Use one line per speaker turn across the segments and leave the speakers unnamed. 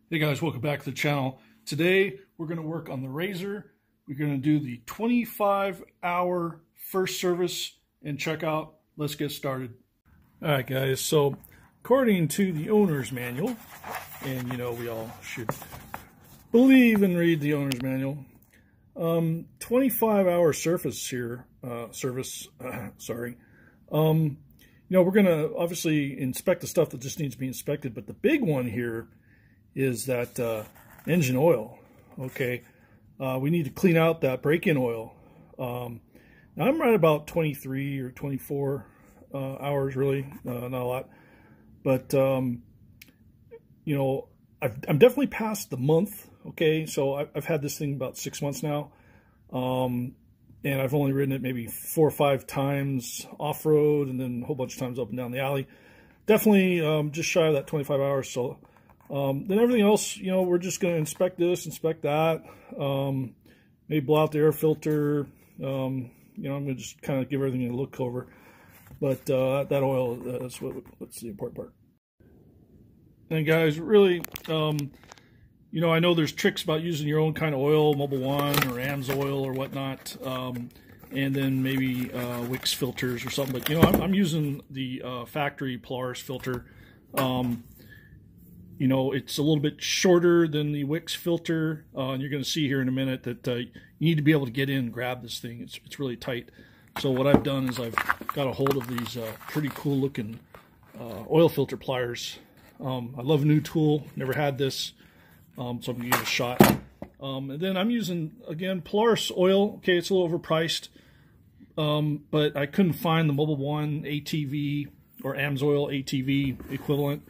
Hey guys, welcome back to the channel. Today we're going to work on the Razor. We're going to do the 25-hour first service and checkout. Let's get started. All right guys, so according to the owner's manual, and you know we all should believe and read the owner's manual, 25-hour service here, sorry. You know, we're going to obviously inspect the stuff that just needs to be inspected, but the big one here is that engine oil. Okay, we need to clean out that break-in oil. Now I'm right about 23 or 24 hours, really, not a lot. But you know, I'm definitely past the month. Okay, so I've had this thing about 6 months now, and I've only ridden it maybe 4 or 5 times off-road, and then a whole bunch of times up and down the alley. Definitely just shy of that 25 hours. So then everything else, you know, we're just going to inspect this, inspect that, maybe blow out the air filter. You know, I'm going to just kind of give everything a look over. But that oil, that's what's the important part. And guys, really, you know, I know there's tricks about using your own kind of oil, Mobil 1 or AMSOIL or whatnot, and then maybe Wix filters or something. But, you know, I'm using the factory Polaris filter. You know, it's a little bit shorter than the Wix filter, and you're going to see here in a minute that you need to be able to get in and grab this thing. It's really tight. So what I've done is I've got a hold of these pretty cool looking oil filter pliers. I love a new tool, never had this, so I'm going to give it a shot. And then I'm using, again, Polaris oil. Okay, it's a little overpriced, but I couldn't find the Mobil 1 ATV or AMSOIL ATV equivalent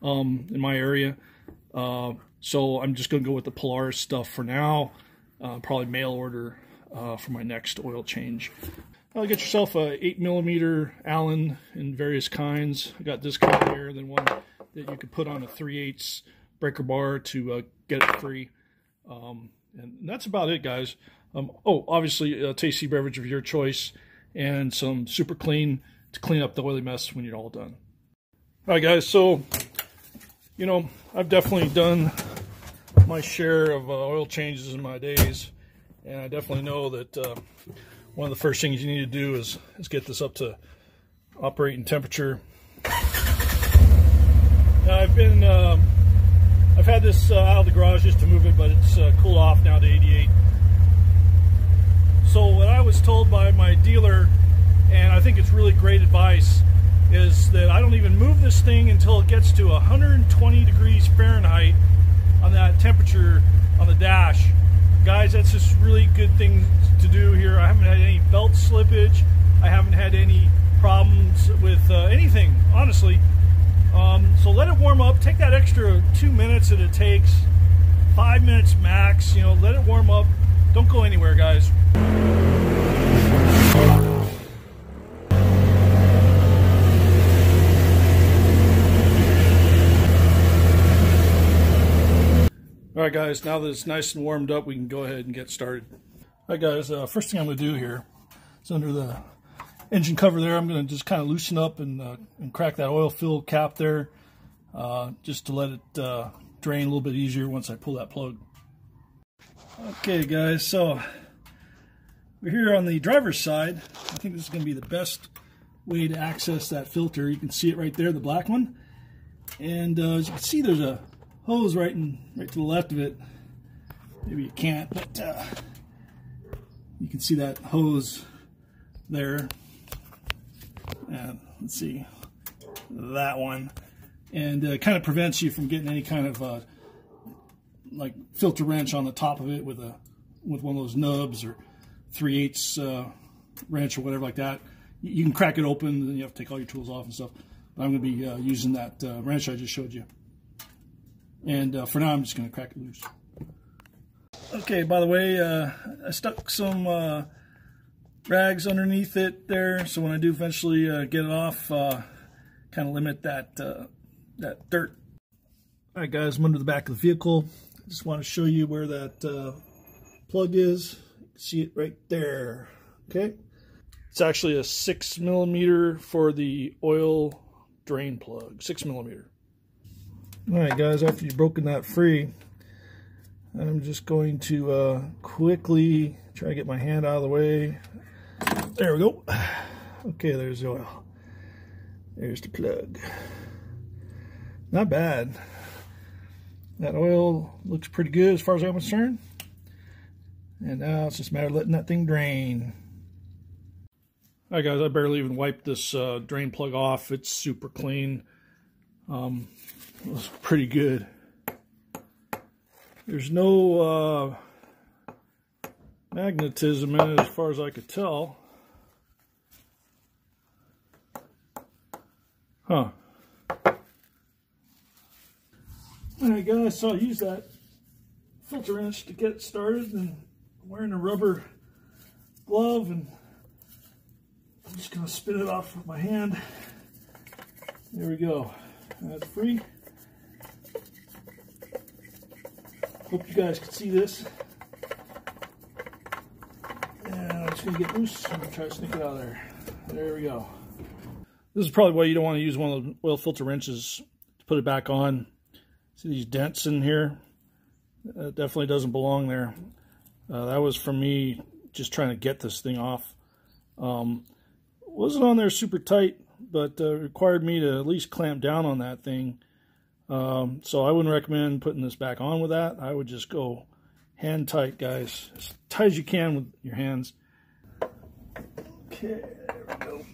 in my area, so I'm just going to go with the Polaris stuff for now. Probably mail order for my next oil change. Get yourself a 8mm Allen in various kinds. I got this kind here, then one that you could put on a 3/8 breaker bar to get it free. And that's about it, guys. Oh, obviously a tasty beverage of your choice and some Super Clean to clean up the oily mess when you're all done. All right, guys, so you know, I've definitely done my share of oil changes in my days, and I definitely know that one of the first things you need to do is get this up to operating temperature. Now I've had this out of the garage just to move it, but it's cooled off now to 88. So what I was told by my dealer, and I think it's really great advice, is that I don't even move this thing until it gets to 120 degrees Fahrenheit on that temperature on the dash. Guys, that's just really good thing to do here. I haven't had any belt slippage. I haven't had any problems with anything, honestly. So let it warm up. Take that extra 2 minutes that it takes, 5 minutes max, you know, let it warm up. Don't go anywhere, guys. All right, guys, now that it's nice and warmed up, we can go ahead and get started. All right, guys, first thing I'm going to do here is under the engine cover there, I'm going to just kind of loosen up and crack that oil fill cap there, just to let it drain a little bit easier once I pull that plug. Okay, guys, so we're here on the driver's side. I think this is going to be the best way to access that filter. You can see it right there, the black one. And as you can see, there's a hose right to the left of it. Maybe you can't, but you can see that hose there. And let's see, that one, and it kind of prevents you from getting any kind of like filter wrench on the top of it with one of those nubs or 3/8 wrench or whatever like that. You can crack it open, and then you have to take all your tools off and stuff. But I'm going to be using that wrench I just showed you. And for now, I'm just going to crack it loose. Okay, by the way, I stuck some rags underneath it there, so when I do eventually get it off, kind of limit that that dirt. All right, guys, I'm under the back of the vehicle. I just want to show you where that plug is. You can see it right there. Okay, it's actually a 6mm for the oil drain plug. 6mm. Alright guys, after you've broken that free, I'm just going to quickly try to get my hand out of the way. There we go. Okay, there's the oil. There's the plug. Not bad. That oil looks pretty good as far as I'm concerned. And now it's just a matter of letting that thing drain. Alright guys, I barely even wiped this drain plug off. It's super clean. It was pretty good. There's no magnetism in it as far as I could tell. Huh. Alright guys, so I'll use that filter wrench to get started, and I'm wearing a rubber glove, and I'm just going to spin it off with my hand. There we go. That's free. Hope you guys can see this. And I'm just going to get loose. I'm going to try to sneak it out of there. There we go. This is probably why you don't want to use one of the oil filter wrenches to put it back on. See these dents in here? That definitely doesn't belong there. That was from me just trying to get this thing off. Wasn't on there super tight, but required me to at least clamp down on that thing. So I wouldn't recommend putting this back on with that. I would just go hand tight, guys. As tight as you can with your hands. Okay, there we go.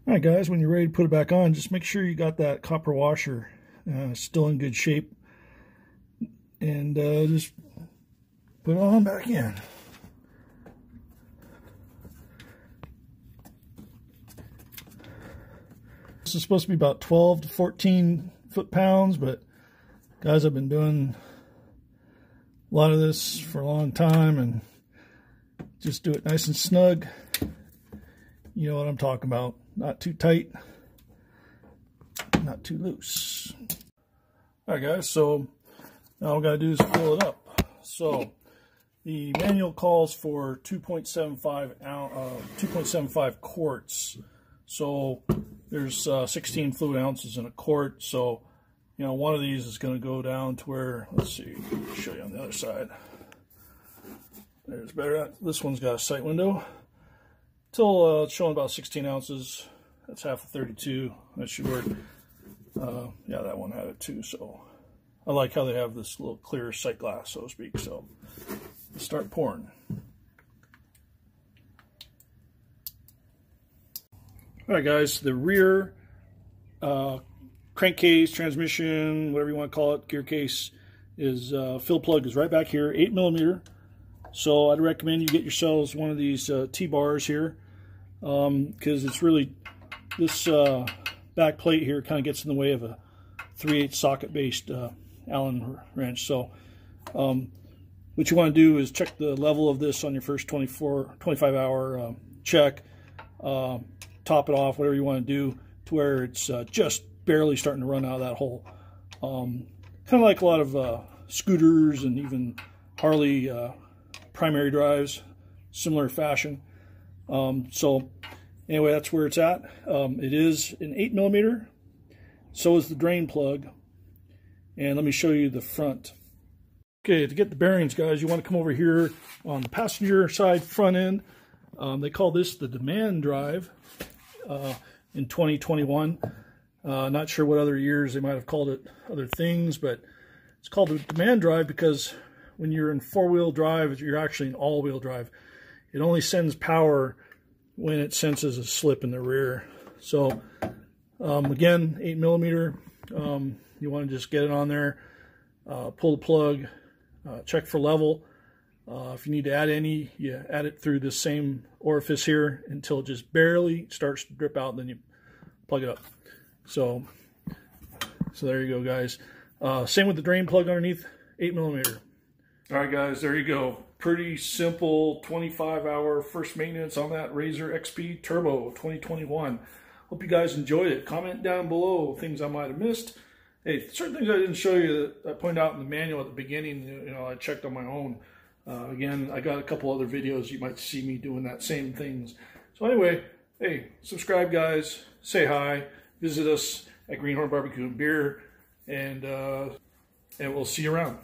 Alright guys, when you're ready to put it back on, just make sure you got that copper washer still in good shape, and just put it on back in. This is supposed to be about 12 to 14 foot-pounds, but guys, I've been doing a lot of this for a long time, and just do it nice and snug. You know what I'm talking about. Not too tight, not too loose. Alright guys, so now all we gotta do is fill it up. So the manual calls for 2.75 quarts. So there's 16 fluid ounces in a quart. So you know, one of these is going to go down to where, let's see, I'll show you on the other side. There's better. This one's got a sight window. Till it's showing about 16 ounces. That's half of 32. That should work. Yeah, that one had it too. So I like how they have this little clear sight glass, so to speak. So let's start pouring. All right, guys. The rear crankcase, transmission, whatever you want to call it, gear case, is fill plug is right back here, 8mm. So I'd recommend you get yourselves one of these T-bars here, because it's really, this back plate here kind of gets in the way of a 3/8 socket based Allen wrench. So what you want to do is check the level of this on your first 25 hour check, top it off, whatever you want to do, to where it's just barely starting to run out of that hole. Kind of like a lot of scooters and even Harley primary drives, similar fashion. So anyway, that's where it's at. It is an 8mm. So is the drain plug. And let me show you the front. Okay, to get the bearings, guys, you want to come over here on the passenger side front end. They call this the demand drive in 2021. Not sure what other years they might have called it other things, but it's called the demand drive because when you're in four-wheel drive, you're actually in all-wheel drive. It only sends power when it senses a slip in the rear. So again, 8mm. You want to just get it on there, pull the plug, check for level. If you need to add any, you add it through this same orifice here until it just barely starts to drip out, and then you plug it up. So there you go, guys. Same with the drain plug underneath, 8mm. All right, guys, there you go. pretty simple 25-hour first maintenance on that Razor XP Turbo 2021. Hope you guys enjoyed it. Comment down below things I might have missed. Hey, certain things I didn't show you that I pointed out in the manual at the beginning, you know, I checked on my own. Again, I got a couple other videos you might see me doing that same things. So anyway, hey, subscribe guys, say hi, visit us at Greenhorn Barbecue and Beer, and we'll see you around.